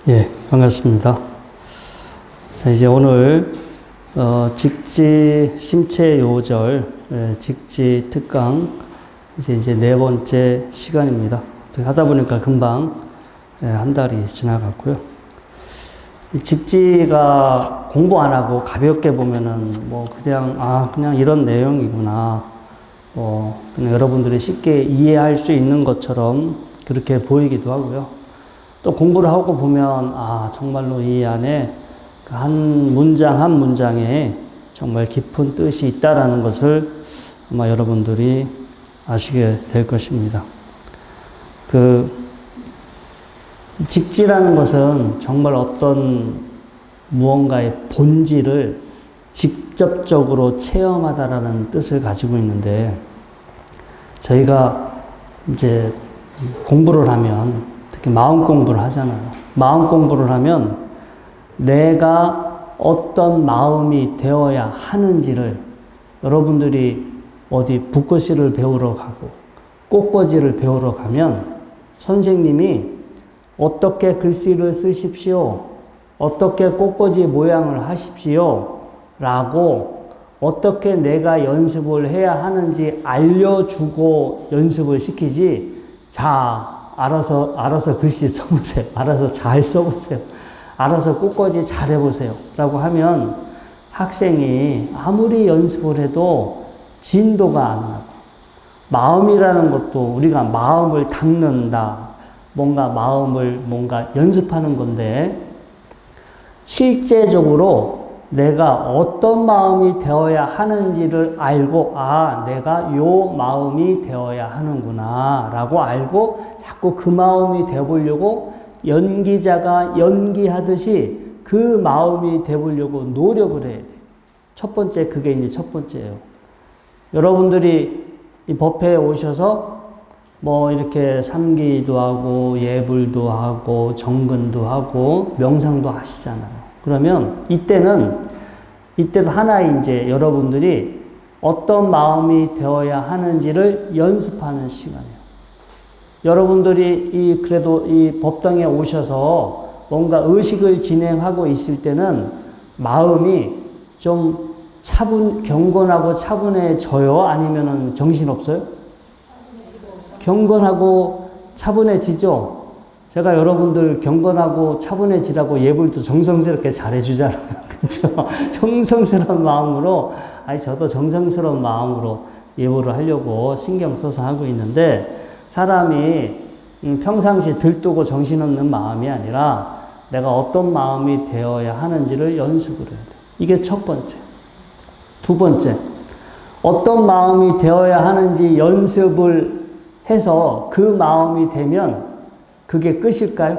예, 반갑습니다. 자, 이제 오늘, 직지 심체 요절, 직지 특강, 이제 네 번째 시간입니다. 하다 보니까 금방, 한 달이 지나갔고요. 직지가 공부 안 하고 가볍게 보면은 그냥 이런 내용이구나. 그냥 여러분들이 쉽게 이해할 수 있는 것처럼 그렇게 보이기도 하고요. 또 공부를 하고 보면, 정말로 이 안에 한 문장 한 문장에 정말 깊은 뜻이 있다라는 것을 아마 여러분들이 아시게 될 것입니다. 직지라는 것은 정말 어떤 무언가의 본질을 직접적으로 체험하다라는 뜻을 가지고 있는데, 저희가 이제 공부를 하면, 특히 마음 공부를 하잖아요. 마음 공부를 하면 내가 어떤 마음이 되어야 하는지를 여러분들이 어디 붓글씨를 배우러 가고 꽃꽂이를 배우러 가면 선생님이 어떻게 글씨를 쓰십시오, 어떻게 꽃꽂이 모양을 하십시오 라고 어떻게 내가 연습을 해야 하는지 알려주고 연습을 시키지, 알아서 글씨 써보세요. 알아서 잘 써보세요. 알아서 꽃꽂이 잘 해보세요. 라고 하면 학생이 아무리 연습을 해도 진도가 안 나고, 마음이라는 것도 우리가 마음을 닦는다, 마음을 연습하는 건데, 실제적으로 내가 어떤 마음이 되어야 하는지를 알고, 내가 요 마음이 되어야 하는구나 라고 알고 자꾸 그 마음이 되어보려고 연기자가 연기하듯이 그 마음이 되어보려고 노력을 해야 돼요. 첫 번째, 그게 이제 첫 번째예요. 여러분들이 이 법회에 오셔서 이렇게 삼기도 하고 예불도 하고 정근도 하고 명상도 하시잖아요. 그러면 이때도 하나의 이제 여러분들이 어떤 마음이 되어야 하는지를 연습하는 시간이에요. 여러분들이 그래도 이 법당에 오셔서 뭔가 의식을 진행하고 있을 때는 마음이 좀 경건하고 차분해져요? 아니면은 정신없어요? 경건하고 차분해지죠? 제가 여러분들 경건하고 차분해지라고 예불도 정성스럽게 잘해주잖아요. 그죠? 정성스러운 마음으로, 저도 정성스러운 마음으로 예불을 하려고 신경 써서 하고 있는데, 사람이 평상시 들뜨고 정신없는 마음이 아니라 내가 어떤 마음이 되어야 하는지를 연습을 해야 돼요. 이게 첫 번째. 두 번째, 어떤 마음이 되어야 하는지 연습을 해서 그 마음이 되면 그게 끝일까요?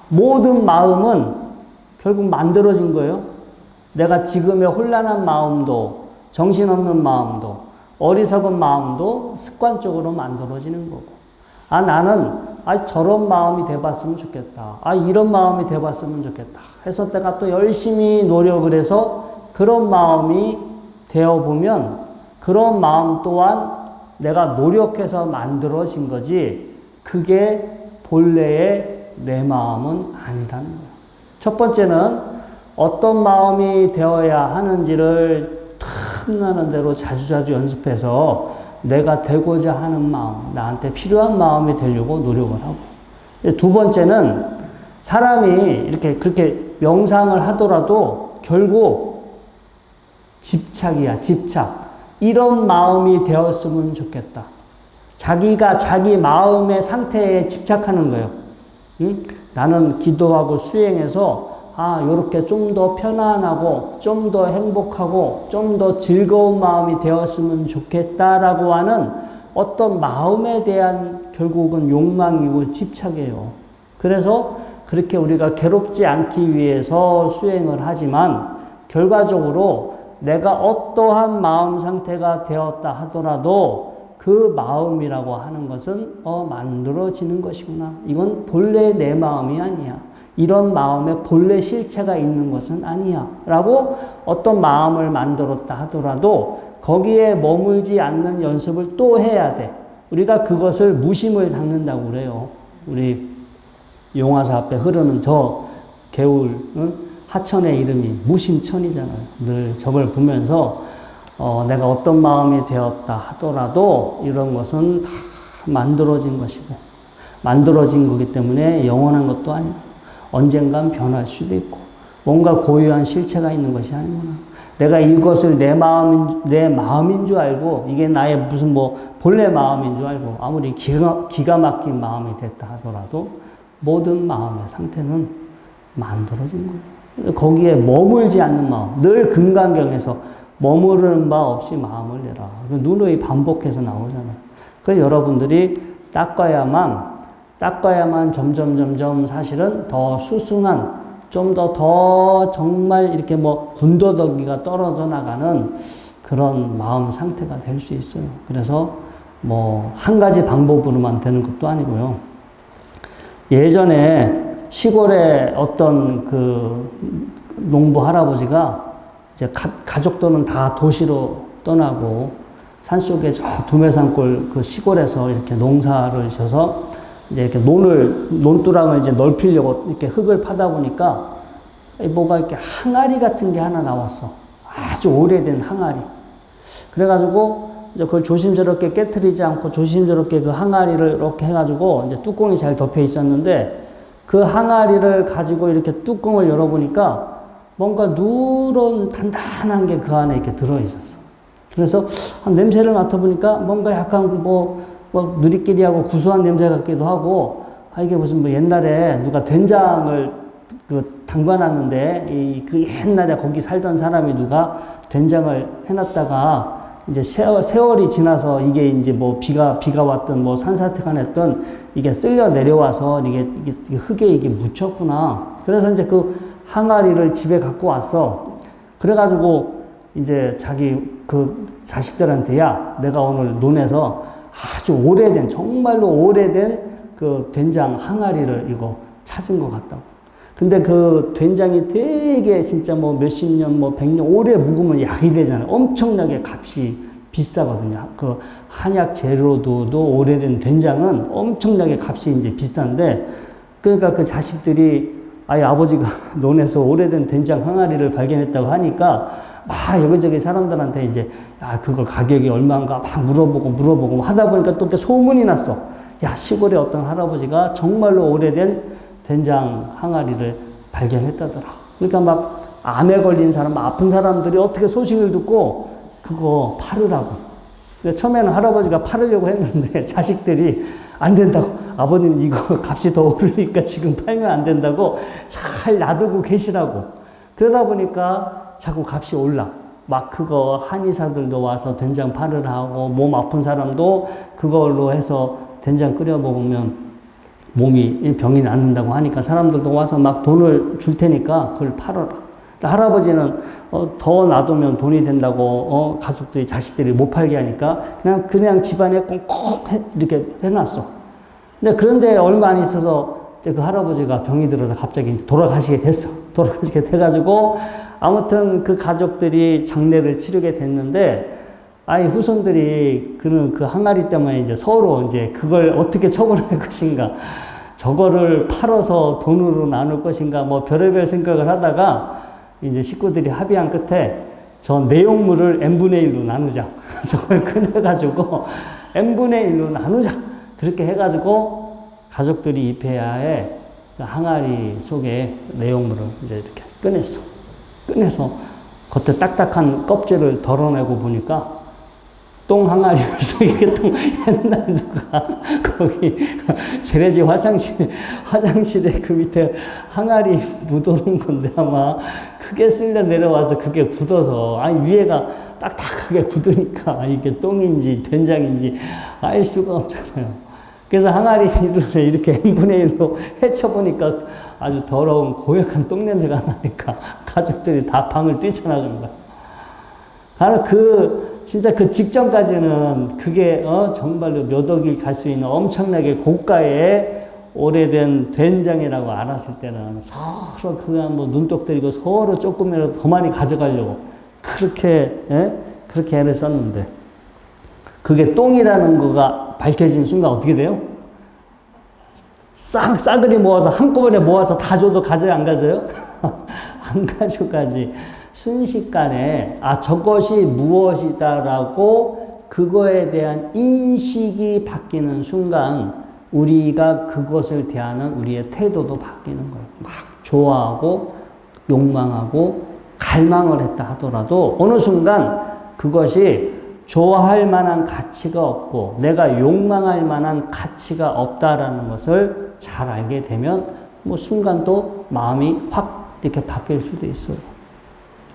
모든 마음은 결국 만들어진 거예요. 내가 지금의 혼란한 마음도, 정신없는 마음도, 어리석은 마음도 습관적으로 만들어지는 거고, 나는 저런 마음이 돼봤으면 좋겠다, 이런 마음이 돼봤으면 좋겠다 해서 내가 또 열심히 노력을 해서 그런 마음이 되어보면 그런 마음 또한 내가 노력해서 만들어진 거지, 그게 본래의 내 마음은 아니라는 거예요. 첫 번째는 어떤 마음이 되어야 하는지를 틈나는 대로 자주자주 연습해서 내가 되고자 하는 마음, 나한테 필요한 마음이 되려고 노력을 하고, 두 번째는 사람이 그렇게 명상을 하더라도 결국 집착이야, 집착. 이런 마음이 되었으면 좋겠다. 자기가 자기 마음의 상태에 집착하는 거예요. 나는 기도하고 수행해서 요렇게 좀 더 편안하고 좀 더 행복하고 좀 더 즐거운 마음이 되었으면 좋겠다라고 하는 어떤 마음에 대한 결국은 욕망이고 집착이에요. 그래서 그렇게 우리가 괴롭지 않기 위해서 수행을 하지만 결과적으로 내가 어떠한 마음 상태가 되었다 하더라도 그 마음이라고 하는 것은 만들어지는 것이구나. 이건 본래 내 마음이 아니야. 이런 마음에 본래 실체가 있는 것은 아니야. 라고 어떤 마음을 만들었다 하더라도 거기에 머물지 않는 연습을 또 해야 돼. 우리가 그것을 무심을 닦는다고 그래요. 우리 용화사 앞에 흐르는 저 개울, 응? 하천의 이름이 무심천이잖아요. 늘 저걸 보면서 내가 어떤 마음이 되었다 하더라도 이런 것은 다 만들어진 것이고 만들어진 거기 때문에 영원한 것도 아니고 언젠간 변할 수도 있고 뭔가 고유한 실체가 있는 것이 아니구나. 내가 이것을 내 마음인 줄 알고 이게 나의 무슨 뭐 본래 마음인 줄 알고 아무리 기가 막힌 마음이 됐다 하더라도 모든 마음의 상태는 만들어진 거예요. 거기에 머물지 않는 마음, 늘 금강경에서 머무르는 바 없이 마음을 내라. 누누이 반복해서 나오잖아요. 그래서 여러분들이 닦아야만 점점 사실은 더 수승한, 좀 더 정말 이렇게 뭐 군더더기가 떨어져 나가는 그런 마음 상태가 될 수 있어요. 그래서 뭐 한 가지 방법으로만 되는 것도 아니고요. 예전에 시골에 어떤 그 농부 할아버지가 이제 가족들은 다 도시로 떠나고 산속에 저 두메산골 그 시골에서 이렇게 농사를 지어서 이제 이렇게 논두랑을 이제 넓히려고 이렇게 흙을 파다 보니까 뭐가 이렇게 항아리 같은 게 하나 나왔어. 아주 오래된 항아리. 그래가지고 이제 그걸 조심스럽게 깨트리지 않고 조심스럽게 그 항아리를 이렇게 해가지고 이제 뚜껑이 잘 덮여 있었는데 그 항아리를 가지고 이렇게 뚜껑을 열어보니까 뭔가 누런 단단한 게 그 안에 이렇게 들어있었어. 그래서 한 냄새를 맡아보니까 뭔가 약간 뭐 누리끼리하고 구수한 냄새 같기도 하고, 이게 무슨 뭐 옛날에 누가 된장을 담가놨는데, 그 옛날에 거기 살던 사람이 누가 된장을 해놨다가, 이제 세월이 지나서 이게 이제 뭐 비가 왔든 뭐 산사태가 냈든 이게 쓸려 내려와서 이게 흙에 이게 묻혔구나. 그래서 이제 그 항아리를 집에 갖고 왔어. 그래가지고 이제 자기 그 자식들한테, 야, 내가 오늘 논에서 아주 오래된, 정말로 오래된 그 된장 항아리를 이거 찾은 것 같다고. 근데 그 된장이 되게 진짜 뭐 몇십 년, 뭐 100년 오래 묵으면 약이 되잖아요. 엄청나게 값이 비싸거든요. 그 한약 재료도 오래된 된장은 엄청나게 값이 이제 비싼데, 그러니까 그 자식들이 아버지가 논에서 오래된 된장 항아리를 발견했다고 하니까 막 여기저기 사람들한테 이제 그거 가격이 얼마인가 막 물어보고 하다 보니까 또 소문이 났어. 야, 시골에 어떤 할아버지가 정말로 오래된 된장 항아리를 발견했다더라. 그러니까 막 암에 걸린 사람, 아픈 사람들이 어떻게 소식을 듣고 그거 팔으라고. 그러니까 처음에는 할아버지가 팔으려고 했는데 자식들이 안 된다고. 아버님 이거 값이 더 오르니까 지금 팔면 안 된다고 잘 놔두고 계시라고. 그러다 보니까 자꾸 값이 올라. 막 그거 한의사들도 와서 된장 팔으라 하고, 몸 아픈 사람도 그걸로 해서 된장 끓여 먹으면 몸이 병이 낫는다고 하니까 사람들도 와서 막 돈을 줄 테니까 그걸 팔아라. 할아버지는 더 놔두면 돈이 된다고 가족들이, 자식들이 못 팔게 하니까 그냥 집안에 꽁꽁 이렇게 해놨어. 근데 그런데 얼마 안 있어서 그 할아버지가 병이 들어서 갑자기 돌아가시게 됐어. 돌아가시게 돼가지고 아무튼 그 가족들이 장례를 치르게 됐는데, 후손들이 그 항아리 때문에 이제 서로 이제 그걸 어떻게 처분할 것인가, 저거를 팔아서 돈으로 나눌 것인가, 뭐 별의별 생각을 하다가 이제 식구들이 합의한 끝에 저 내용물을 n분의 1로 나누자. 저걸 꺼내가지고 n분의 1로 나누자. 그렇게 해가지고 가족들이 입회하에 항아리 속에 내용물을 이제 이렇게 꺼내서 겉에 딱딱한 껍질을 덜어내고 보니까 똥 항아리에서 이게 똥, 옛날 누가 거기 재래지 화장실에 그 밑에 항아리 묻어놓은 건데 아마 크게 쓸려 내려와서 그게 굳어서, 위에가 딱딱하게 굳으니까 이게 똥인지 된장인지 알 수가 없잖아요. 그래서 항아리를 이렇게 n분의 1로 헤쳐보니까 아주 더러운 고약한 똥냄새가 나니까 가족들이 다 방을 뛰쳐나간 거야. 진짜 그 직전까지는 그게 정말로 몇 억이 갈 수 있는 엄청나게 고가의 오래된 된장이라고 알았을 때는 서로 그냥 뭐 눈독 들이고 서로 조금이라도 더 많이 가져가려고 그렇게 애를 썼는데, 그게 똥이라는 거가 밝혀진 순간 어떻게 돼요? 싸그리 모아서 한꺼번에 모아서 다 줘도 가져요, 안 가져요? 안 가져가지. 순식간에 저것이 무엇이다라고 그거에 대한 인식이 바뀌는 순간 우리가 그것을 대하는 우리의 태도도 바뀌는 거예요. 막 좋아하고 욕망하고 갈망을 했다 하더라도 어느 순간 그것이 좋아할 만한 가치가 없고 내가 욕망할 만한 가치가 없다라는 것을 잘 알게 되면 뭐 순간 또 마음이 확 이렇게 바뀔 수도 있어요.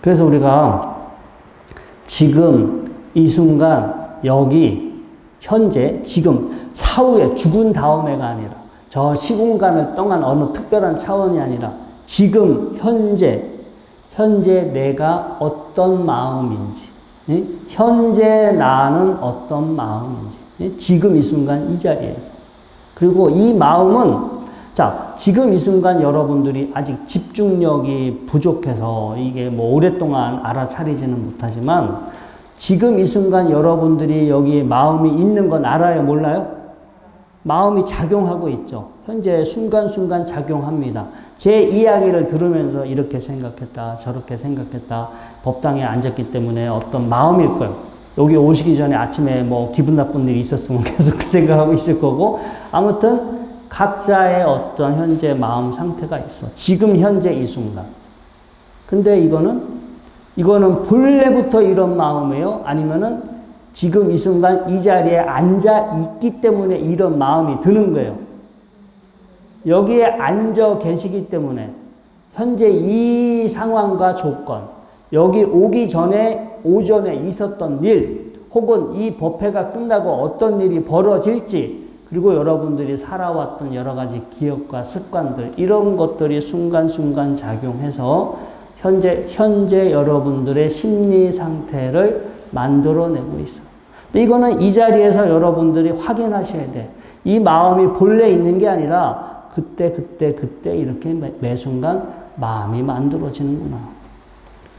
그래서 우리가 지금 이 순간 여기 현재 지금 사후에 죽은 다음에가 아니라 저 시공간을 떠난 어느 특별한 차원이 아니라 지금 현재 내가 어떤 마음인지 현재 나는 어떤 마음인지 지금 이 순간 이 자리에서 그리고 이 마음은 지금 이 순간 여러분들이 아직 집중력이 부족해서 이게 뭐 오랫동안 알아차리지는 못하지만 지금 이 순간 여러분들이 여기 마음이 있는 건 알아요? 몰라요? 마음이 작용하고 있죠. 현재 순간순간 작용합니다. 제 이야기를 들으면서 이렇게 생각했다, 저렇게 생각했다, 법당에 앉았기 때문에 어떤 마음일 거예요. 여기 오시기 전에 아침에 뭐 기분 나쁜 일이 있었으면 계속 그 생각하고 있을 거고, 아무튼 각자의 어떤 현재 마음 상태가 있어. 지금 현재 이 순간. 근데 이거는 본래부터 이런 마음이에요? 아니면은 지금 이 순간 이 자리에 앉아 있기 때문에 이런 마음이 드는 거예요. 여기에 앉아 계시기 때문에 현재 이 상황과 조건, 여기 오기 전에 오전에 있었던 일, 혹은 이 법회가 끝나고 어떤 일이 벌어질지, 그리고 여러분들이 살아왔던 여러 가지 기억과 습관들, 이런 것들이 순간순간 작용해서 현재 여러분들의 심리 상태를 만들어내고 있어요. 이거는 이 자리에서 여러분들이 확인하셔야 돼. 이 마음이 본래 있는 게 아니라 그때 이렇게 매 순간 마음이 만들어지는구나.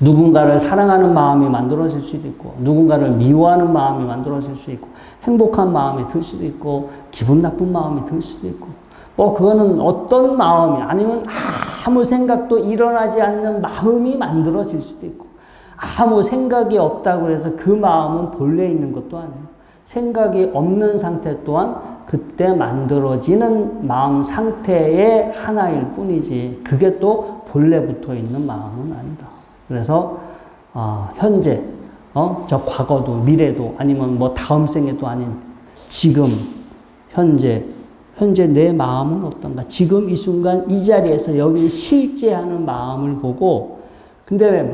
누군가를 사랑하는 마음이 만들어질 수도 있고, 누군가를 미워하는 마음이 만들어질 수 있고, 행복한 마음이 들 수도 있고, 기분 나쁜 마음이 들 수도 있고, 뭐 그거는 어떤 마음이 아니면 아무 생각도 일어나지 않는 마음이 만들어질 수도 있고, 아무 생각이 없다고 해서 그 마음은 본래 있는 것도 아니에요. 생각이 없는 상태 또한 그때 만들어지는 마음 상태의 하나일 뿐이지, 그게 또 본래부터 있는 마음은 아니다. 그래서 현재, 저 과거도 미래도 아니면 뭐 다음 생에도 아닌 지금 현재 내 마음은 어떤가? 지금 이 순간 이 자리에서 여기 실제하는 마음을 보고, 근데 왜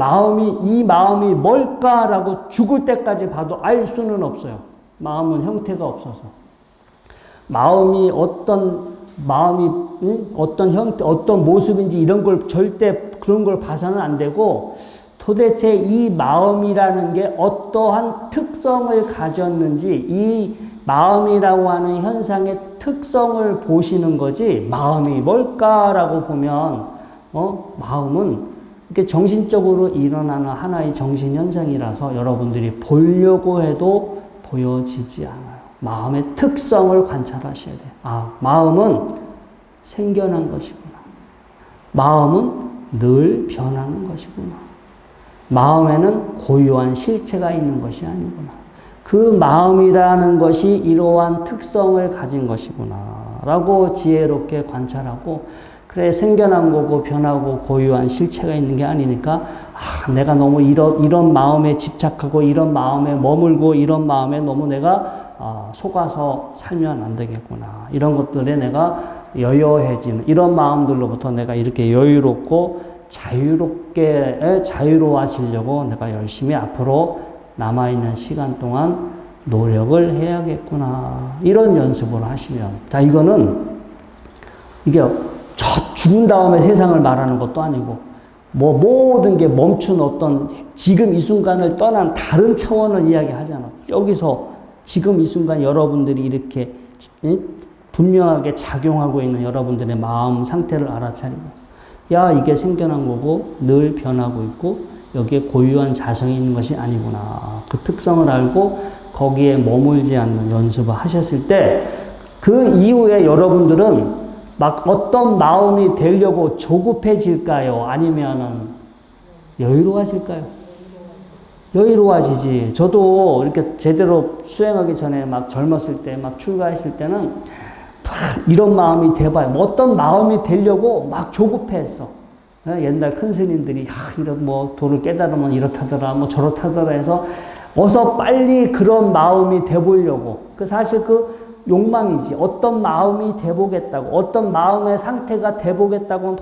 이 마음이 뭘까라고 죽을 때까지 봐도 알 수는 없어요. 마음은 형태가 없어서. 마음이 어떤 형태, 어떤 모습인지 이런 걸 절대 그런 걸 봐서는 안 되고, 도대체 이 마음이라는 게 어떠한 특성을 가졌는지, 이 마음이라고 하는 현상의 특성을 보시는 거지, 마음이 뭘까라고 보면, 마음은 이렇게 정신적으로 일어나는 하나의 정신현상이라서 여러분들이 보려고 해도 보여지지 않아요. 마음의 특성을 관찰하셔야 돼요. 마음은 생겨난 것이구나. 마음은 늘 변하는 것이구나. 마음에는 고유한 실체가 있는 것이 아니구나. 그 마음이라는 것이 이러한 특성을 가진 것이구나 라고 지혜롭게 관찰하고, 그래 생겨난 거고 변하고 고유한 실체가 있는 게 아니니까 내가 너무 이런 마음에 집착하고 이런 마음에 머물고 이런 마음에 너무 내가 속아서 살면 안 되겠구나. 이런 것들에 내가 여여해지는 이런 마음들로부터 내가 이렇게 여유롭고 자유롭게 자유로워지려고 내가 열심히 앞으로 남아있는 시간 동안 노력을 해야겠구나. 이런 연습을 하시면, 이게 죽은 다음에 세상을 말하는 것도 아니고, 뭐 모든 게 멈춘 어떤 지금 이 순간을 떠난 다른 차원을 이야기하잖아. 여기서 지금 이 순간 여러분들이 이렇게 분명하게 작용하고 있는 여러분들의 마음 상태를 알아차리고, 이게 생겨난 거고 늘 변하고 있고 여기에 고유한 자성이 있는 것이 아니구나. 그 특성을 알고 거기에 머물지 않는 연습을 하셨을 때, 그 이후에 여러분들은 막 어떤 마음이 되려고 조급해질까요? 아니면은 여유로워질까요? 여유로워지지. 저도 이렇게 제대로 수행하기 전에 막 젊었을 때, 막 출가했을 때는 이런 마음이 돼봐요. 뭐 어떤 마음이 되려고 막 조급해했어. 옛날 큰 스님들이 이런 뭐 도를 깨달으면 이렇다더라, 뭐 저렇다더라 해서 어서 빨리 그런 마음이 돼보려고. 그 사실 그 욕망이지. 어떤 마음이 돼보겠다고, 어떤 마음의 상태가 돼보겠다고 막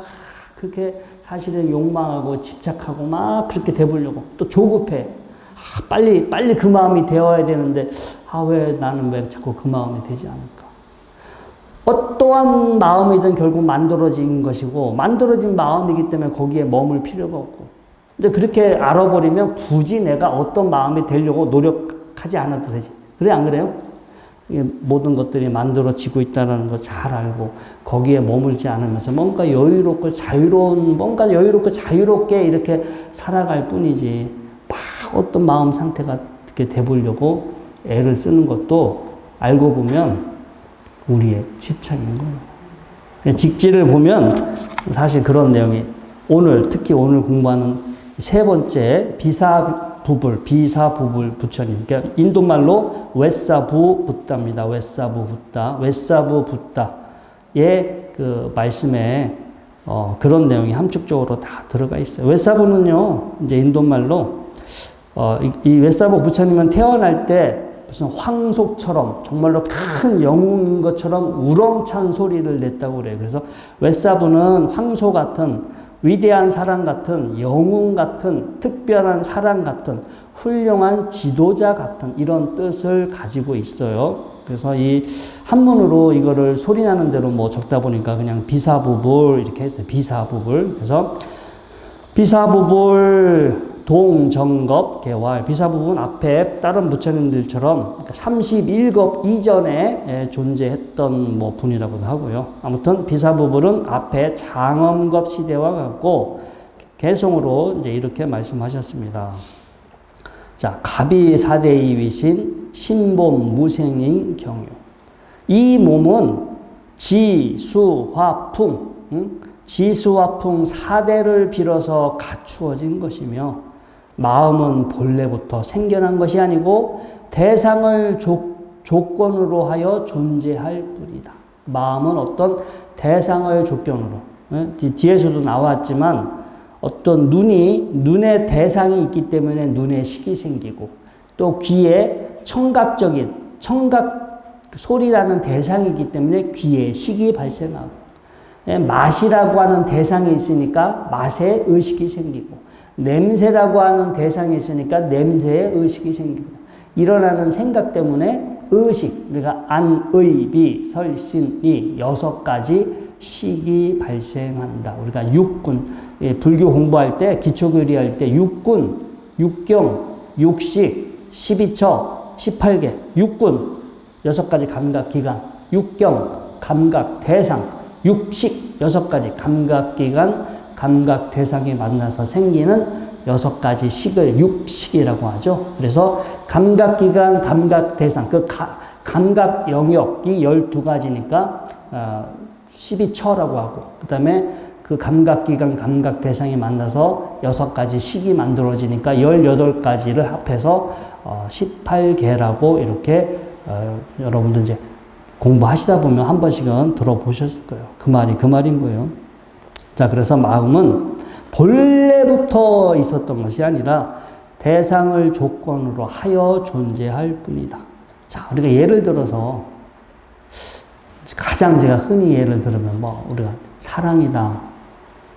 그렇게 사실은 욕망하고 집착하고 막 그렇게 돼보려고. 또 조급해. 빨리 그 마음이 되어야 되는데, 왜 나는 왜 자꾸 그 마음이 되지 않을까? 어떠한 마음이든 결국 만들어진 것이고, 만들어진 마음이기 때문에 거기에 머물 필요가 없고. 근데 그렇게 알아버리면 굳이 내가 어떤 마음이 되려고 노력하지 않아도 되지. 그래, 안 그래요? 모든 것들이 만들어지고 있다는 거 잘 알고 거기에 머물지 않으면서 뭔가 여유롭고 자유롭게 이렇게 살아갈 뿐이지 막 어떤 마음 상태가 이렇게 돼보려고 애를 쓰는 것도 알고 보면 우리의 집착인 거예요. 직지를 보면 사실 그런 내용이 특히 오늘 공부하는 세 번째 비사부불 부처님. 그러니까 인도말로 웨사부 붓다입니다. 웨사부 붓다의 그 말씀에 그런 내용이 함축적으로 다 들어가 있어요. 웨사부는요, 이제 인도말로 이 웨사부 부처님은 태어날 때 무슨 황속처럼 정말로 큰 영웅인 것처럼 우렁찬 소리를 냈다고 그래요. 그래서 웨사부는 황소 같은 위대한 사람 같은 영웅 같은 특별한 사람 같은 훌륭한 지도자 같은 이런 뜻을 가지고 있어요. 그래서 이 한문으로 이거를 소리나는 대로 뭐 적다 보니까 그냥 비사부불 이렇게 했어요. 비사부불. 그래서 비사부불 동정겁 개활. 비사부불은 앞에 다른 부처님들처럼 31겁 이전에 존재했던 뭐 분이라고도 하고요. 아무튼 비사부불은 앞에 장엄겁 시대와 같고 개성으로 이제 이렇게 말씀하셨습니다. 자, 갑이 사대이 위신 신봄 무생인 경유. 이 몸은 지수화풍, 지수화풍 4대를 빌어서 갖추어진 것이며 마음은 본래부터 생겨난 것이 아니고 대상을 조건으로 하여 존재할 뿐이다. 마음은 어떤 대상을 조건으로, 뒤에서도 나왔지만 어떤 눈에 대상이 있기 때문에 눈에 식이 생기고 또 귀에 청각 소리라는 대상이 있기 때문에 귀에 식이 발생하고 맛이라고 하는 대상이 있으니까 맛에 의식이 생기고 냄새라고 하는 대상이 있으니까 냄새에 의식이 생기고 일어나는 생각 때문에 의식, 그러니까 안, 의, 비, 설, 신, 이 6가지 식이 발생한다. 우리가 육군, 불교 공부할 때 기초교리 할 때 육군, 육경, 육식, 12처, 18개, 육군 6가지 감각기관, 육경, 감각, 대상, 육식 6가지 감각기관 감각 대상이 만나서 생기는 6가지 식을 육식이라고 하죠. 그래서 감각기관, 감각 대상, 그 감각 영역이 12가지니까 12처라고 하고, 그 다음에 그 감각기관, 감각 대상이 만나서 6가지 식이 만들어지니까 18가지를 합해서 18개라고 이렇게 여러분들 이제 공부하시다 보면 한 번씩은 들어보셨을 거예요. 그 말인 거예요. 자, 그래서 마음은 본래부터 있었던 것이 아니라 대상을 조건으로 하여 존재할 뿐이다. 자, 우리가 예를 들어서 가장 제가 흔히 예를 들으면 우리가 사랑이다.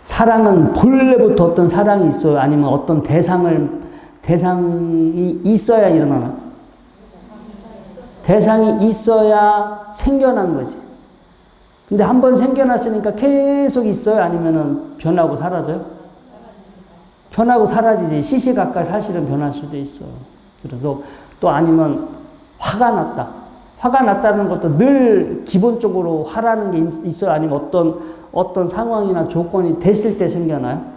사랑은 본래부터 어떤 사랑이 있어요? 아니면 어떤 대상이 있어야 일어나나? 대상이 있어야 생겨난 거지. 근데 한번 생겨났으니까 계속 있어요? 아니면은 변하고 사라져요? 변하고 사라지지. 시시각각 사실은 변할 수도 있어요. 그래서 또 아니면 화가 났다. 화가 났다는 것도 늘 기본적으로 화라는 게 있어요? 아니면 어떤 상황이나 조건이 됐을 때 생겨나요?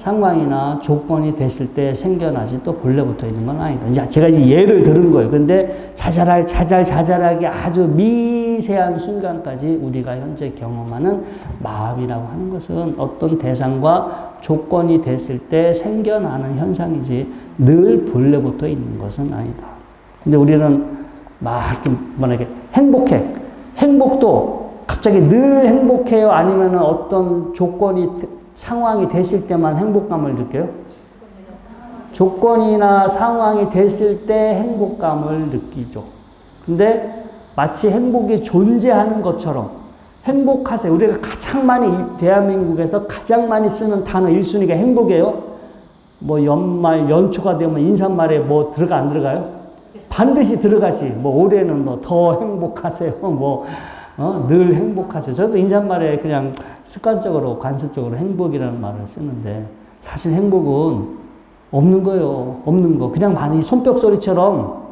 상황이나 조건이 됐을 때 생겨나지 또 본래부터 있는 건 아니다. 이제 제가 이제 예를 들은 거예요. 근데 자잘하게 아주 미세한 순간까지 우리가 현재 경험하는 마음이라고 하는 것은 어떤 대상과 조건이 됐을 때 생겨나는 현상이지 늘 본래부터 있는 것은 아니다. 근데 우리는 막 이렇게 만약에 행복해. 행복도 갑자기 늘 행복해요? 아니면 어떤 조건이, 상황이 됐을 때만 행복감을 느껴요? 조건이나 상황이 됐을 때 행복감을 느끼죠. 근데 마치 행복이 존재하는 것처럼 행복하세요. 우리가 가장 많이, 대한민국에서 가장 많이 쓰는 단어 1순위가 행복이에요. 뭐 연말, 연초가 되면 인사말에 뭐 들어가 안 들어가요? 반드시 들어가지. 뭐 올해는 뭐 더 행복하세요. 뭐 늘 행복하세요. 저도 인사말에 그냥 습관적으로 관습적으로 행복이라는 말을 쓰는데 사실 행복은 없는 거예요. 없는 거. 그냥 많이 손뼉소리처럼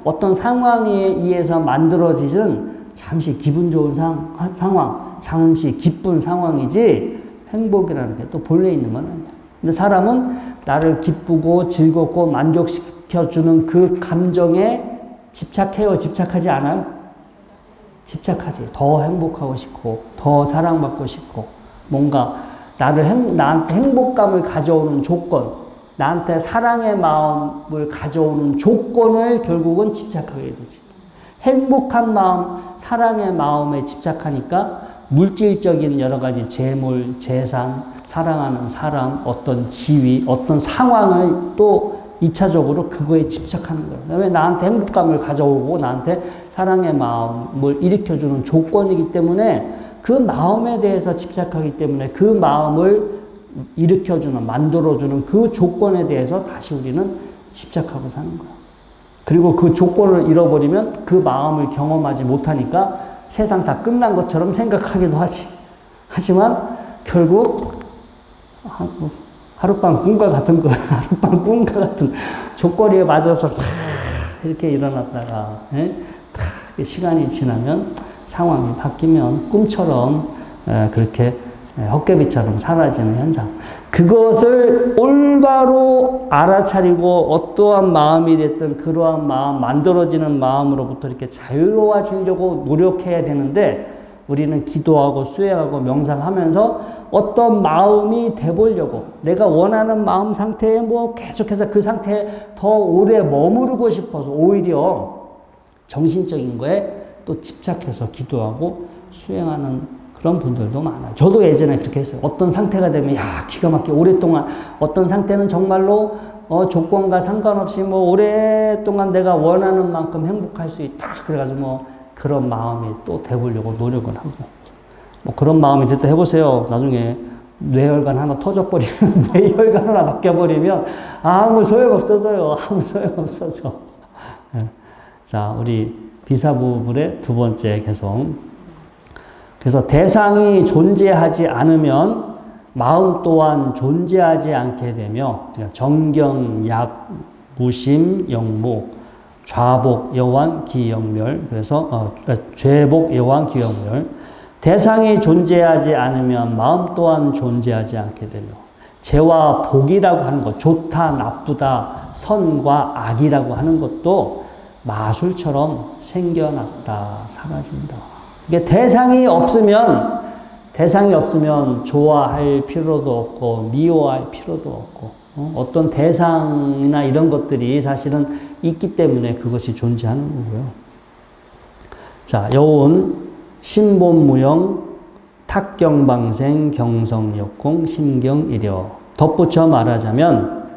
어떤 상황에 의해서 만들어지는 잠시 기분 좋은 상황, 잠시 기쁜 상황이지 행복이라는 게 또 본래 있는 건 아니야. 근데 사람은 나를 기쁘고 즐겁고 만족시켜주는 그 감정에 집착해요? 집착하지 않아요? 집착하지. 더 행복하고 싶고, 더 사랑받고 싶고, 뭔가 나한테 행복감을 가져오는 조건, 나한테 사랑의 마음을 가져오는 조건을 결국은 집착하게 되지. 행복한 마음, 사랑의 마음에 집착하니까 물질적인 여러 가지 재물, 재산, 사랑하는 사람, 어떤 지위, 어떤 상황을 또 2차적으로 그거에 집착하는 거예요. 왜? 나한테 행복감을 가져오고 나한테 사랑의 마음을 일으켜주는 조건이기 때문에 그 마음에 대해서 집착하기 때문에 그 마음을 일으켜주는, 만들어주는 그 조건에 대해서 다시 우리는 집착하고 사는 거예요. 그리고 그 조건을 잃어버리면 그 마음을 경험하지 못하니까 세상 다 끝난 것처럼 생각하기도 하지. 하지만 결국 하룻밤 꿈과 같은 거, 하룻밤 꿈과 같은 조건에 맞아서 이렇게 일어났다가 시간이 지나면 상황이 바뀌면 꿈처럼 그렇게 헛개비처럼 사라지는 현상. 그것을 올바로 알아차리고 어떠한 마음이 됐든 그러한 마음, 만들어지는 마음으로부터 이렇게 자유로워지려고 노력해야 되는데 우리는 기도하고 수행하고 명상하면서 어떤 마음이 돼보려고 내가 원하는 마음 상태에 뭐 계속해서 그 상태에 더 오래 머무르고 싶어서 오히려 정신적인 거에 또 집착해서 기도하고 수행하는 그런 분들도 많아요. 저도 예전에 그렇게 했어요. 어떤 상태가 되면 기가 막히게 오랫동안 어떤 상태는 정말로 조건과 상관없이 뭐 오랫동안 내가 원하는 만큼 행복할 수 있다. 그래가지고 뭐 그런 마음이 또 돼보려고 노력을 하고 뭐 그런 마음이 됐다 해보세요. 나중에 뇌혈관 하나 터져버리면 뇌혈관 하나 바뀌어버리면 아무 소용없어서요. 아무 소용없어서. 자, 우리 비사부불의 두 번째 개송. 그래서 대상이 존재하지 않으면 마음 또한 존재하지 않게 되며 정경, 약, 무심, 영무, 좌복, 여왕, 기영멸. 그래서 죄복, 여왕, 기영멸. 대상이 존재하지 않으면 마음 또한 존재하지 않게 되며 죄와 복이라고 하는 것, 좋다, 나쁘다, 선과 악이라고 하는 것도 마술처럼 생겨났다, 사라진다. 이게 대상이 없으면 좋아할 필요도 없고 미워할 필요도 없고 어떤 대상이나 이런 것들이 사실은 있기 때문에 그것이 존재하는 거고요. 자, 여운, 신본무영, 탁경방생, 경성역공, 심경일여. 덧붙여 말하자면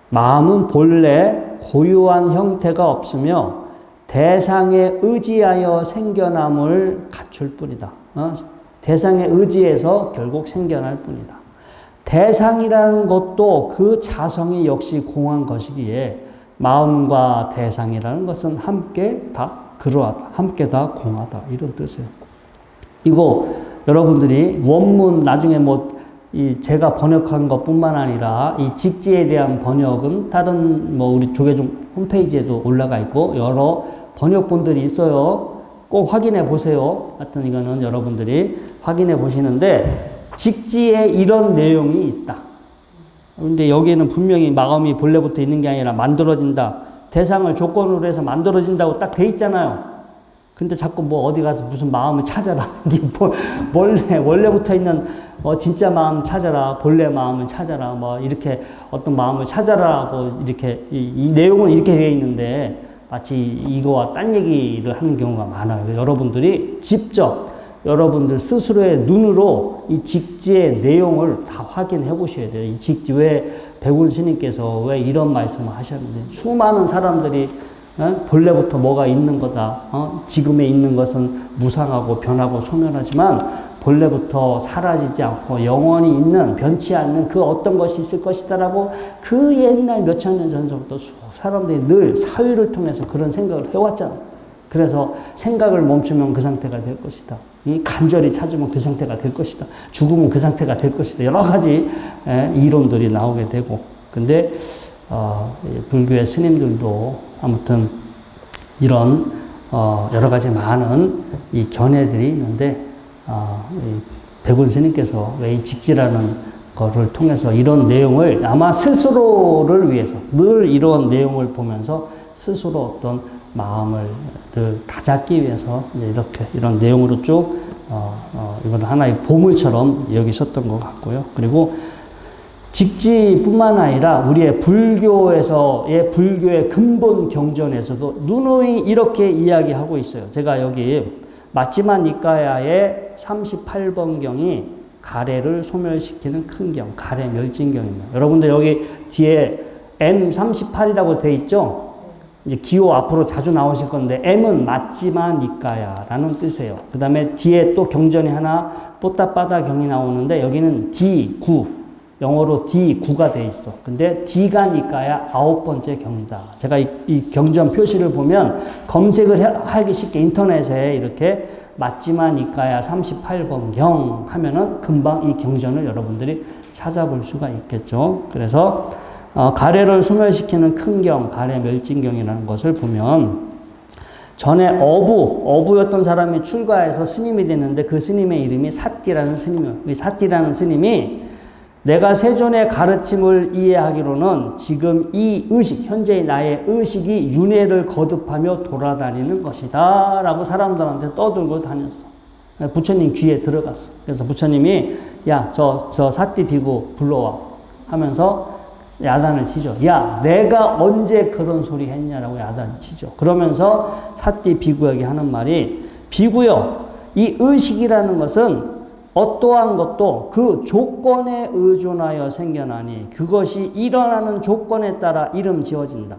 마음은 본래 고유한 형태가 없으며 대상에 의지하여 생겨남을 갖출 뿐이다. 대상에 의지해서 결국 생겨날 뿐이다. 대상이라는 것도 그 자성이 역시 공한 것이기에 마음과 대상이라는 것은 함께 다 그러하다. 함께 다 공하다. 이런 뜻이에요. 이거 여러분들이 원문 나중에 제가 번역한 것 뿐만 아니라 이 직지에 대한 번역은 다른 우리 조계종 홈페이지에도 올라가 있고 여러 번역본들이 있어요. 꼭 확인해 보세요. 하여튼 이거는 여러분들이 확인해 보시는데 직지에 이런 내용이 있다. 그런데 여기에는 분명히 마음이 본래부터 있는 게 아니라 만들어진다. 대상을 조건으로 해서 만들어진다고 딱 돼 있잖아요. 근데 자꾸 뭐 어디 가서 무슨 마음을 찾아라. 이게 원래부터 있는 진짜 마음 찾아라. 본래 마음을 찾아라. 뭐 이렇게 어떤 마음을 찾아라고 이렇게 이 내용은 이렇게 되어 있는데 마치 이거와 딴 얘기를 하는 경우가 많아요. 여러분들이 직접 여러분들 스스로의 눈으로 이 직지의 내용을 다 확인해 보셔야 돼요. 이 직지 왜 백운 스님께서 왜 이런 말씀을 하셨는지. 수많은 사람들이 본래부터 뭐가 있는 거다. 지금에 있는 것은 무상하고 변하고 소멸하지만 본래부터 사라지지 않고 영원히 있는 변치 않는 그 어떤 것이 있을 것이다라고 그 옛날 몇천 년 전서부터 사람들이 늘 사회를 통해서 그런 생각을 해왔잖아요. 그래서 생각을 멈추면 그 상태가 될 것이다. 간절히 찾으면 그 상태가 될 것이다. 죽으면 그 상태가 될 것이다. 여러 가지 이론들이 나오게 되고. 근데 불교의 스님들도 아무튼 이런 여러 가지 많은 이 견해들이 있는데 백운 스님께서 왜 이 직지라는 거를 통해서 이런 내용을 아마 스스로를 위해서 늘 이런 내용을 보면서 스스로 어떤 마음을 다잡기 위해서 이렇게 이런 내용으로 쭉 이건 하나의 보물처럼 여기셨던 것 같고요. 그리고 직지뿐만 아니라 우리의 불교에서의 불교의 근본 경전에서도 누누이 이렇게 이야기하고 있어요. 제가 여기 맞지마 니까야의 38번경이 가래를 소멸시키는 큰 경, 가래 멸진경입니다. 여러분들 여기 뒤에 M38이라고 되어 있죠? 이제 기호 앞으로 자주 나오실 건데 M은 맞지마 니까야라는 뜻이에요. 그 다음에 뒤에 또 경전이 하나 뽀따빠다 경이 나오는데 여기는 D9, 영어로 D9가 되어 있어. 근데 D가 니까야 9번째 경이다. 제가 이 경전 표시를 보면 검색을 하기 쉽게 인터넷에 이렇게 맞지마 니까야 38번 경 하면은 금방 이 경전을 여러분들이 찾아볼 수가 있겠죠. 그래서 가래를 소멸시키는 큰 경, 가래 멸진경이라는 것을 보면 전에 어부였던 사람이 출가해서 스님이 됐는데 그 스님의 이름이 사띠라는 스님이에요. 이 사띠라는 스님이 내가 세존의 가르침을 이해하기로는 지금 이 의식, 현재의 나의 의식이 윤회를 거듭하며 돌아다니는 것이다 라고 사람들한테 떠들고 다녔어. 부처님 귀에 들어갔어. 그래서 부처님이 야, 저 사띠 비구 불러와 하면서 야단을 치죠. 야, 내가 언제 그런 소리 했냐라고 야단을 치죠. 그러면서 사띠 비구에게 하는 말이 비구여, 이 의식이라는 것은 어떠한 것도 그 조건에 의존하여 생겨나니 그것이 일어나는 조건에 따라 이름 지어진다.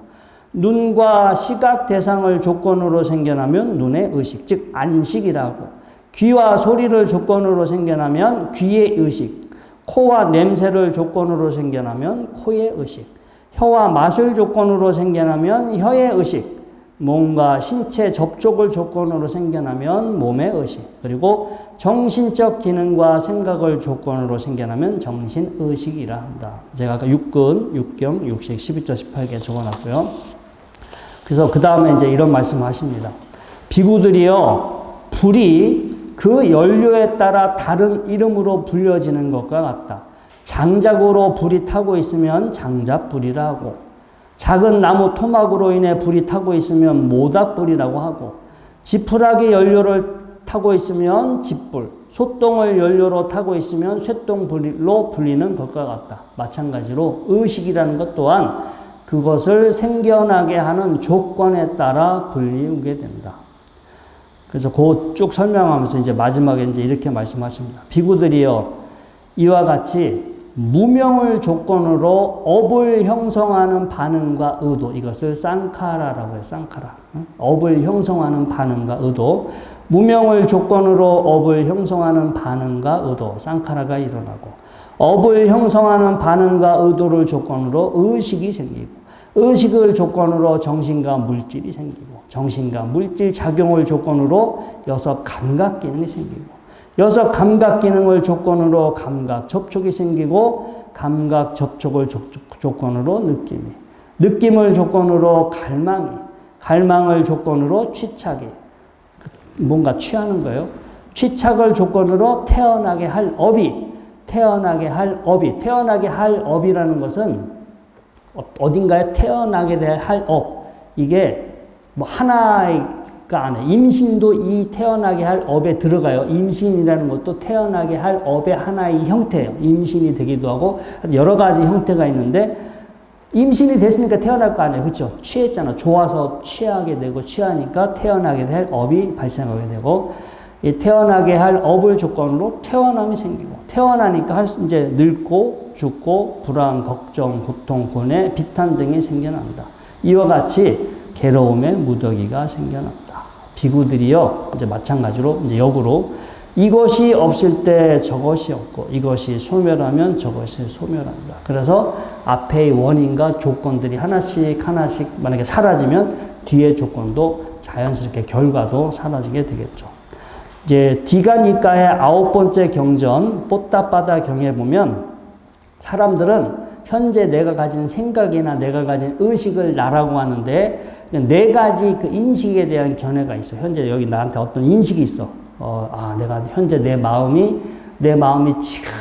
눈과 시각 대상을 조건으로 생겨나면 눈의 의식, 즉 안식이라고. 귀와 소리를 조건으로 생겨나면 귀의 의식, 코와 냄새를 조건으로 생겨나면 코의 의식, 혀와 맛을 조건으로 생겨나면 혀의 의식, 몸과 신체 접촉을 조건으로 생겨나면 몸의 의식, 그리고 정신적 기능과 생각을 조건으로 생겨나면 정신의식이라 한다. 제가 아까 6경, 6식, 12조, 18개 적어놨고요. 그래서 그 다음에 이제 이런 말씀을 하십니다. 비구들이요, 불이 그 연료에 따라 다른 이름으로 불려지는 것과 같다. 장작으로 불이 타고 있으면 장작불이라 하고, 작은 나무 토막으로 인해 불이 타고 있으면 모닥불이라고 하고, 지푸라기 연료를 타고 있으면 집불, 소똥을 연료로 타고 있으면 쇠똥불로 불리는 것과 같다. 마찬가지로 의식이라는 것 또한 그것을 생겨나게 하는 조건에 따라 불리우게 된다. 그래서 그 쭉 설명하면서 이제 마지막에 이제 이렇게 말씀하십니다. 비구들이여, 이와 같이 무명을 조건으로 업을 형성하는 반응과 의도, 이것을 쌍카라라고 해요. 쌍카라. 업을 형성하는 반응과 의도, 무명을 조건으로 업을 형성하는 반응과 의도, 쌍카라가 일어나고, 업을 형성하는 반응과 의도를 조건으로 의식이 생기고, 의식을 조건으로 정신과 물질이 생기고, 정신과 물질 작용을 조건으로 여섯 감각 기능이 생기고, 여섯 감각 기능을 조건으로 감각 접촉이 생기고, 감각 접촉을 조건으로 느낌이, 느낌을 조건으로 갈망이, 갈망을 조건으로 취착이, 뭔가 취하는 거예요. 취착을 조건으로 태어나게 할 업이, 태어나게 할 업이, 태어나게 할 업이라는 것은 어딘가에 태어나게 될 할 업, 이게 뭐 하나가 아니에요. 임신도 이 태어나게 할 업에 들어가요. 임신이라는 것도 태어나게 할 업의 하나의 형태예요. 임신이 되기도 하고 여러 가지 형태가 있는데 임신이 됐으니까 태어날 거 아니에요. 그렇죠? 취했잖아. 좋아서 취하게 되고 취하니까 태어나게 될 업이 발생하게 되고 이 태어나게 할 업을 조건으로 태어남이 생기고 태어나니까 이제 늙고 죽고 불안, 걱정, 고통, 고뇌, 비탄 등이 생겨납니다. 이와 같이 괴로움의 무더기가 생겨납니다. 비구들이요, 이제 마찬가지로 이제 역으로 이것이 없을 때 저것이 없고 이것이 소멸하면 저것이 소멸한다. 그래서 앞의 원인과 조건들이 하나씩 만약에 사라지면 뒤의 조건도 자연스럽게 결과도 사라지게 되겠죠. 이제 디가니까의 9번째 경전 뽀따빠다 경에 보면 사람들은 현재 내가 가진 생각이나 내가 가진 의식을 나라고 하는데 네 가지 그 인식에 대한 견해가 있어. 현재 여기 나한테 어떤 인식이 있어. 내가 현재 내 마음이 지극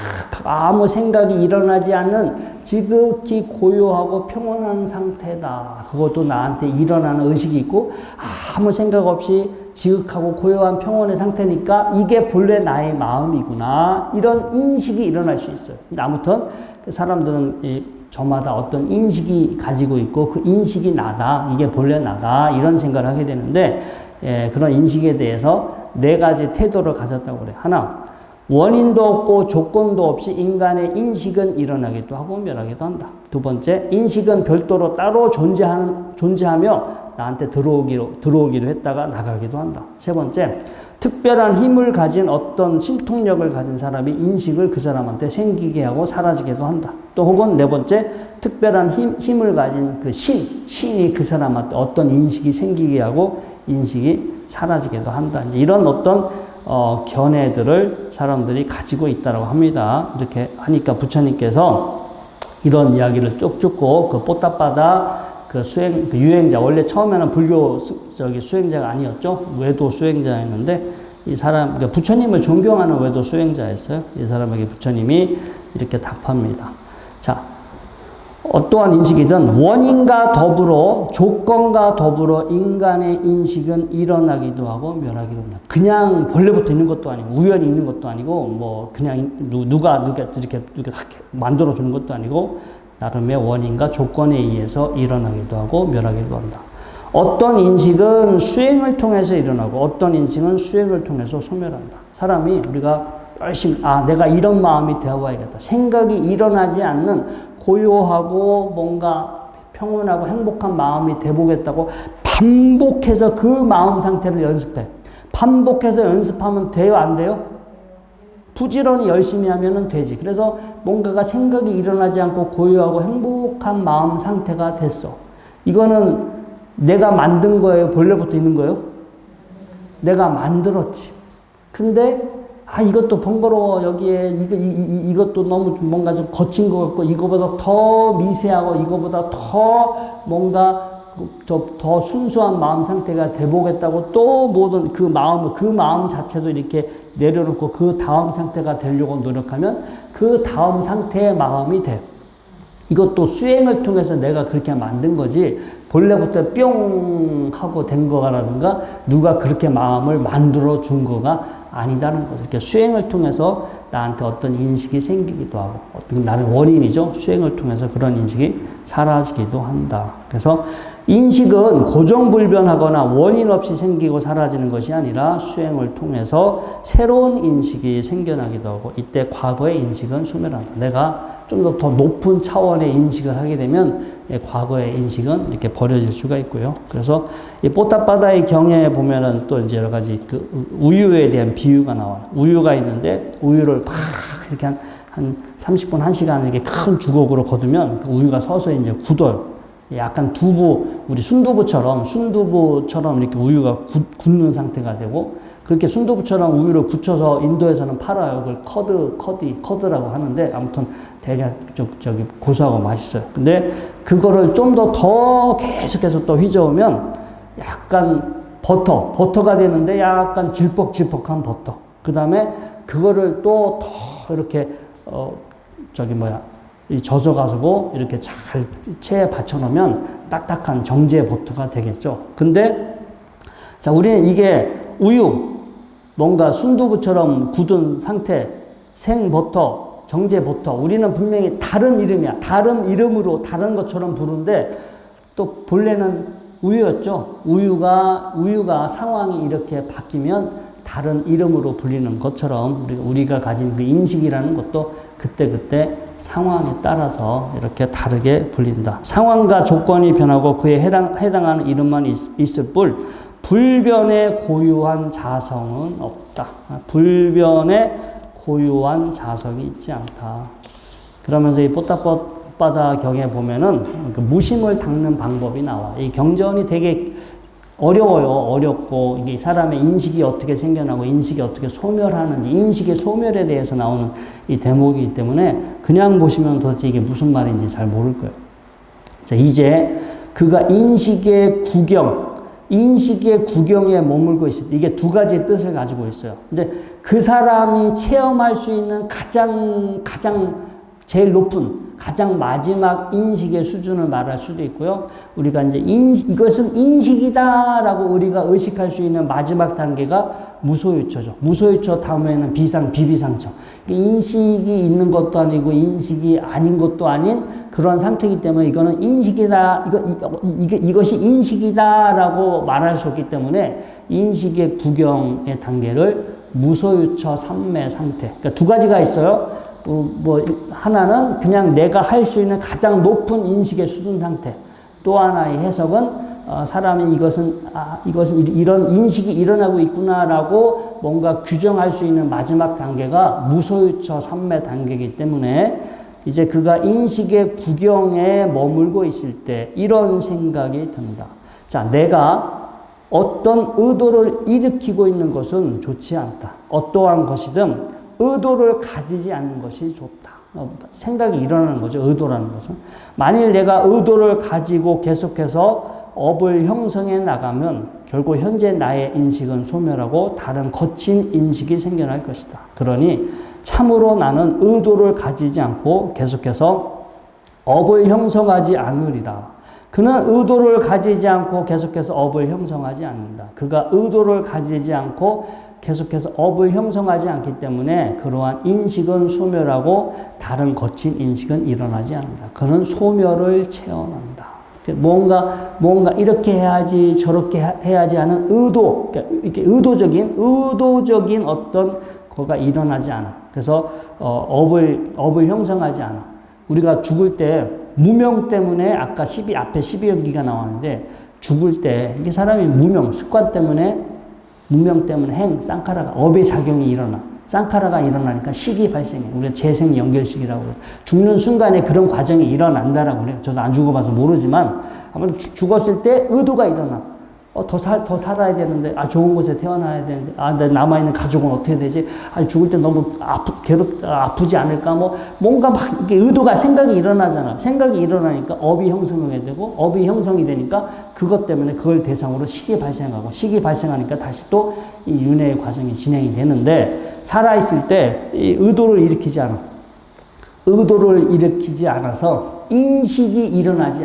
아무 생각이 일어나지 않는 지극히 고요하고 평온한 상태다. 그것도 나한테 일어나는 의식이 있고 아무 생각 없이 지극하고 고요한 평온의 상태니까 이게 본래 나의 마음이구나. 이런 인식이 일어날 수 있어요. 근데 아무튼 사람들은 저마다 어떤 인식이 가지고 있고 그 인식이 나다. 이게 본래 나다. 이런 생각을 하게 되는데 그런 인식에 대해서 네 가지 태도를 가졌다고 그래요. 하나, 원인도 없고 조건도 없이 인간의 인식은 일어나기도 하고 멸하기도 한다. 두 번째, 인식은 별도로 따로 존재하며 나한테 들어오기도 했다가 나가기도 한다. 세 번째, 특별한 힘을 가진 어떤 신통력을 가진 사람이 인식을 그 사람한테 생기게 하고 사라지기도 한다. 또 혹은 네 번째, 특별한 힘을 가진 그 신이 그 사람한테 어떤 인식이 생기게 하고 인식이 사라지기도 한다. 이제 이런 어떤 견해들을 사람들이 가지고 있다고 합니다. 이렇게 하니까 부처님께서 이런 이야기를 쭉 쭉 그 뽀따빠다 그 유행자, 원래 처음에는 불교 수행자가 아니었죠. 외도 수행자였는데, 이 사람, 그러니까 부처님을 존경하는 외도 수행자였어요. 이 사람에게 부처님이 이렇게 답합니다. 자, 어떠한 인식이든 원인과 더불어 조건과 더불어 인간의 인식은 일어나기도 하고 멸하기도 한다. 그냥 본래부터 있는 것도 아니고 우연히 있는 것도 아니고 뭐 그냥 누가 이렇게 만들어 주는 것도 아니고 나름의 원인과 조건에 의해서 일어나기도 하고 멸하기도 한다. 어떤 인식은 수행을 통해서 일어나고 어떤 인식은 수행을 통해서 소멸한다. 사람이 우리가 열심히 내가 이런 마음이 되어봐야겠다. 생각이 일어나지 않는 고요하고 뭔가 평온하고 행복한 마음이 돼보겠다고 반복해서 그 마음 상태를 연습해. 반복해서 연습하면 돼요? 안 돼요? 부지런히 열심히 하면 되지. 그래서 뭔가가 생각이 일어나지 않고 고요하고 행복한 마음 상태가 됐어. 이거는 내가 만든 거예요? 본래부터 있는 거예요? 내가 만들었지. 근데 이것도 번거로워. 여기에 이것도 너무 뭔가 좀 거친 것 같고 이거보다 더 미세하고 이거보다 더 뭔가 더 순수한 마음 상태가 돼보겠다고 또 모든 그 마음 자체도 이렇게 내려놓고 그 다음 상태가 되려고 노력하면 그 다음 상태의 마음이 돼. 이것도 수행을 통해서 내가 그렇게 만든 거지 본래부터 뿅 하고 된 거라든가 누가 그렇게 마음을 만들어 준 거가 아니다는 거죠. 이렇게 수행을 통해서 나한테 어떤 인식이 생기기도 하고 어떤 나는 원인이죠. 수행을 통해서 그런 인식이 사라지기도 한다. 그래서 인식은 고정불변하거나 원인 없이 생기고 사라지는 것이 아니라 수행을 통해서 새로운 인식이 생겨나기도 하고 이때 과거의 인식은 소멸한다. 내가 좀 더 높은 차원의 인식을 하게 되면 과거의 인식은 이렇게 버려질 수가 있고요. 그래서 이 뽀따빠다의 경에 보면은 또 이제 여러 가지 그 우유에 대한 비유가 나와요. 우유가 있는데 우유를 막 이렇게 한 30분, 1시간 이렇게 큰 주걱으로 거두면 그 우유가 서서히 이제 굳어요. 약간 우리 순두부처럼 이렇게 우유가 굳는 상태가 되고 그렇게 순두부처럼 우유를 굳혀서 인도에서는 팔아요. 그걸 커드라고 하는데 아무튼 되게 고소하고 맛있어요. 근데 그거를 좀 더 계속해서 또 휘저으면 약간 버터가 되는데 약간 질퍽질퍽한 버터. 그 다음에 그거를 또 더 이렇게 젖어가지고 이렇게 잘 체에 받쳐놓으면 딱딱한 정제 버터가 되겠죠. 근데 자, 우리는 이게 우유, 뭔가 순두부처럼 굳은 상태, 생버터, 정제버터, 우리는 분명히 다른 이름이야. 다른 이름으로 다른 것처럼 부르는데 또 본래는 우유였죠. 우유가 상황이 이렇게 바뀌면 다른 이름으로 불리는 것처럼 우리가 가진 그 인식이라는 것도 그때그때 상황에 따라서 이렇게 다르게 불린다. 상황과 조건이 변하고 그에 해당하는 이름만 있을 뿐 불변의 고유한 자성은 없다. 불변의 고유한 자성이 있지 않다. 그러면서 이 뽀따뽀따 경에 보면은 그 무심을 닦는 방법이 나와. 이 경전이 되게 어려워요. 어렵고 이게 사람의 인식이 어떻게 생겨나고 인식이 어떻게 소멸하는지 인식의 소멸에 대해서 나오는 이 대목이기 때문에 그냥 보시면 도대체 이게 무슨 말인지 잘 모를 거예요. 자, 이제 그가 인식의 구경에 머물고 있을 때 이게 두 가지의 뜻을 가지고 있어요. 근데 그 사람이 체험할 수 있는 가장 제일 높은 가장 마지막 인식의 수준을 말할 수도 있고요. 우리가 이제 이것은 인식이다라고 우리가 의식할 수 있는 마지막 단계가 무소유처죠. 무소유처 다음에는 비비상처. 인식이 있는 것도 아니고 인식이 아닌 것도 아닌 그런 상태이기 때문에 이거는 인식이다, 이것이 인식이다라고 말할 수 없기 때문에 인식의 구경의 단계를 무소유처 삼매 상태. 그러니까 두 가지가 있어요. 하나는 그냥 내가 할 수 있는 가장 높은 인식의 수준 상태. 또 하나의 해석은 사람이 이것은 이런 인식이 일어나고 있구나라고 뭔가 규정할 수 있는 마지막 단계가 무소유처 삼매 단계이기 때문에 이제 그가 인식의 구경에 머물고 있을 때 이런 생각이 든다. 자, 내가 어떤 의도를 일으키고 있는 것은 좋지 않다. 어떠한 것이든 의도를 가지지 않는 것이 좋다. 생각이 일어나는 거죠. 의도라는 것은. 만일 내가 의도를 가지고 계속해서 업을 형성해 나가면 결국 현재 나의 인식은 소멸하고 다른 거친 인식이 생겨날 것이다. 그러니 참으로 나는 의도를 가지지 않고 계속해서 업을 형성하지 않으리라. 그는 의도를 가지지 않고 계속해서 업을 형성하지 않는다. 그가 의도를 가지지 않고 계속해서 업을 형성하지 않기 때문에 그러한 인식은 소멸하고 다른 거친 인식은 일어나지 않는다. 그는 소멸을 체험한다. 뭔가 이렇게 해야지 저렇게 해야지 하는 의도, 이렇게 의도적인 어떤 거가 일어나지 않아. 그래서 업을 형성하지 않아. 우리가 죽을 때 무명 때문에 아까 앞에 12연기가 나왔는데 죽을 때 이게 사람이 습관 때문에 무명 때문에 쌍카라가 업의 작용이 일어나. 쌍카라가 일어나니까 식이 발생해. 우리가 재생 연결식이라고 그래요. 죽는 순간에 그런 과정이 일어난다라고 그래요. 저도 안 죽어봐서 모르지만 아마 죽었을 때 의도가 일어나. 더 살아야 되는데, 좋은 곳에 태어나야 되는데, 내 남아있는 가족은 어떻게 되지? 죽을 때 너무 아프지 않을까? 뭔가 막, 이렇게 생각이 일어나잖아. 생각이 일어나니까 업이 형성하게 되고, 업이 형성이 되니까 그것 때문에 그걸 대상으로 식이 발생하고, 식이 발생하니까 다시 또 이 윤회의 과정이 진행이 되는데, 살아있을 때 이 의도를 일으키지 않아. 의도를 일으키지 않아서 인식이 일어나지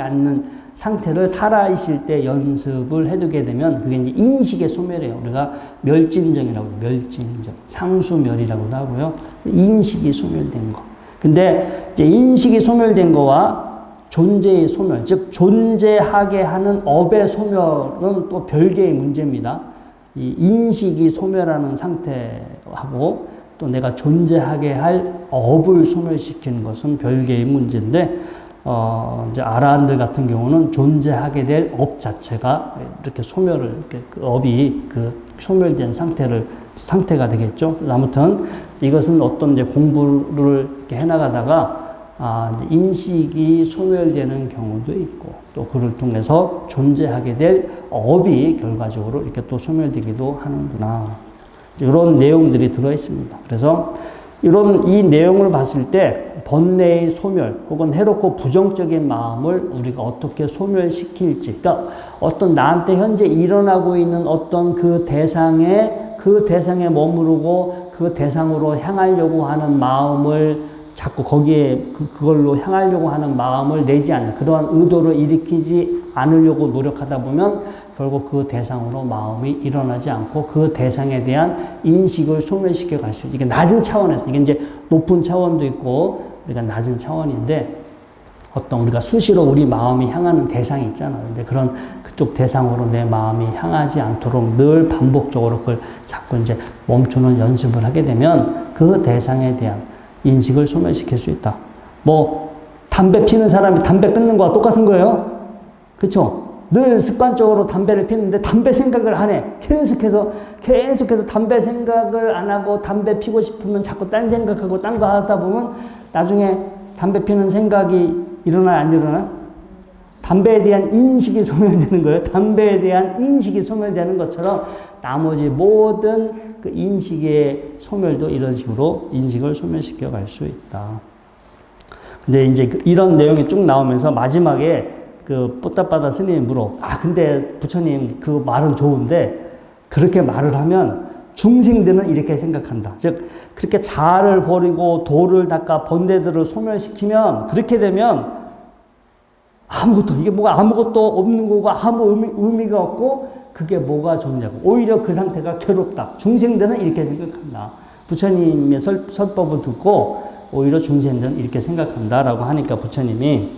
않는 상태를 살아있을 때 연습을 해두게 되면 그게 이제 인식의 소멸이에요. 우리가 멸진정이라고 해요. 멸진정. 상수멸이라고도 하고요. 인식이 소멸된 거. 근데 이제 인식이 소멸된 거와 존재의 소멸, 즉 존재하게 하는 업의 소멸은 또 별개의 문제입니다. 이 인식이 소멸하는 상태하고 또 내가 존재하게 할 업을 소멸시키는 것은 별개의 문제인데 이제 아라한들 같은 경우는 존재하게 될 업 자체가 이렇게 그 업이 소멸된 상태가 되겠죠. 아무튼 이것은 어떤 이제 공부를 이렇게 해나가다가 이제 인식이 소멸되는 경우도 있고 또 그를 통해서 존재하게 될 업이 결과적으로 이렇게 또 소멸되기도 하는구나. 이런 내용들이 들어 있습니다. 그래서 이 내용을 봤을 때 번뇌의 소멸 혹은 해롭고 부정적인 마음을 우리가 어떻게 소멸시킬지, 그러니까 어떤 나한테 현재 일어나고 있는 어떤 그 대상에 머무르고 그 대상으로 향하려고 하는 마음을 자꾸 거기에 그걸로 향하려고 하는 마음을 내지 않는 그러한 의도를 일으키지 않으려고 노력하다 보면 결국 그 대상으로 마음이 일어나지 않고 그 대상에 대한 인식을 소멸시켜 갈 수 있어요. 이게 낮은 차원에서, 이게 이제 높은 차원도 있고 우리가 낮은 차원인데 어떤 우리가 수시로 우리 마음이 향하는 대상이 있잖아요. 근데 그런 그쪽 대상으로 내 마음이 향하지 않도록 늘 반복적으로 그걸 자꾸 이제 멈추는 연습을 하게 되면 그 대상에 대한 인식을 소멸시킬 수 있다. 뭐 담배 피는 사람이 담배 끊는 거와 똑같은 거예요. 그렇죠? 늘 습관적으로 담배를 피는데 담배 생각을 안 해. 계속해서 담배 생각을 안 하고 담배 피고 싶으면 자꾸 딴 생각하고 딴 거 하다 보면 나중에 담배 피는 생각이 일어나요, 안 일어나요? 담배에 대한 인식이 소멸되는 거예요. 담배에 대한 인식이 소멸되는 것처럼 나머지 모든 그 인식의 소멸도 이런 식으로 인식을 소멸시켜 갈 수 있다. 근데 이제 이런 내용이 쭉 나오면서 마지막에 그 뽀따빠다 스님이 물어. 근데 부처님 그 말은 좋은데 그렇게 말을 하면 중생들은 이렇게 생각한다. 즉 그렇게 자아를 버리고 도를 닦아 번뇌들을 소멸시키면 그렇게 되면 이게 뭐가 아무것도 없는 거고 아무 의미가 없고 그게 뭐가 좋냐고. 오히려 그 상태가 괴롭다. 중생들은 이렇게 생각한다. 부처님의 설법을 듣고 오히려 중생들은 이렇게 생각한다라고 하니까 부처님이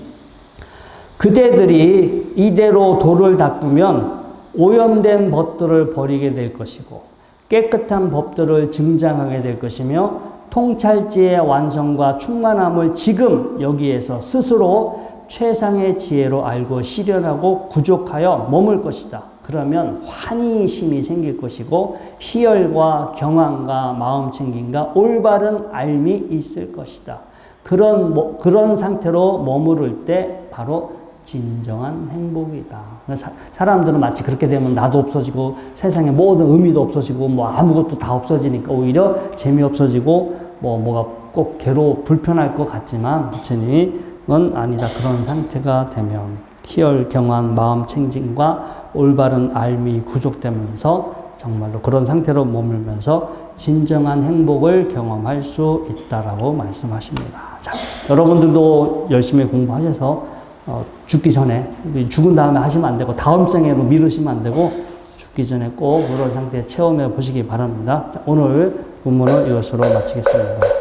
그대들이 이대로 도를 닦으면 오염된 법들을 버리게 될 것이고 깨끗한 법들을 증장하게 될 것이며 통찰지의 완성과 충만함을 지금 여기에서 스스로 최상의 지혜로 알고 실현하고 구족하여 머물 것이다. 그러면 환희심이 생길 것이고 희열과 경안과 마음챙김과 올바른 알미 있을 것이다. 그런 상태로 머무를 때 바로 진정한 행복이다. 사람들은 마치 그렇게 되면 나도 없어지고 세상에 모든 의미도 없어지고 뭐 아무것도 다 없어지니까 오히려 재미없어지고 뭐가 꼭 불편할 것 같지만 부처님은 아니다. 그런 상태가 되면 희열, 경안, 마음 챙김과 올바른 알미 구족되면서 정말로 그런 상태로 머물면서 진정한 행복을 경험할 수 있다라고 말씀하십니다. 자, 여러분들도 열심히 공부하셔서 죽기 전에, 죽은 다음에 하시면 안 되고 다음 생애로 미루시면 안 되고 죽기 전에 꼭 그런 상태 체험해 보시기 바랍니다. 자, 오늘 본문을 이것으로 마치겠습니다.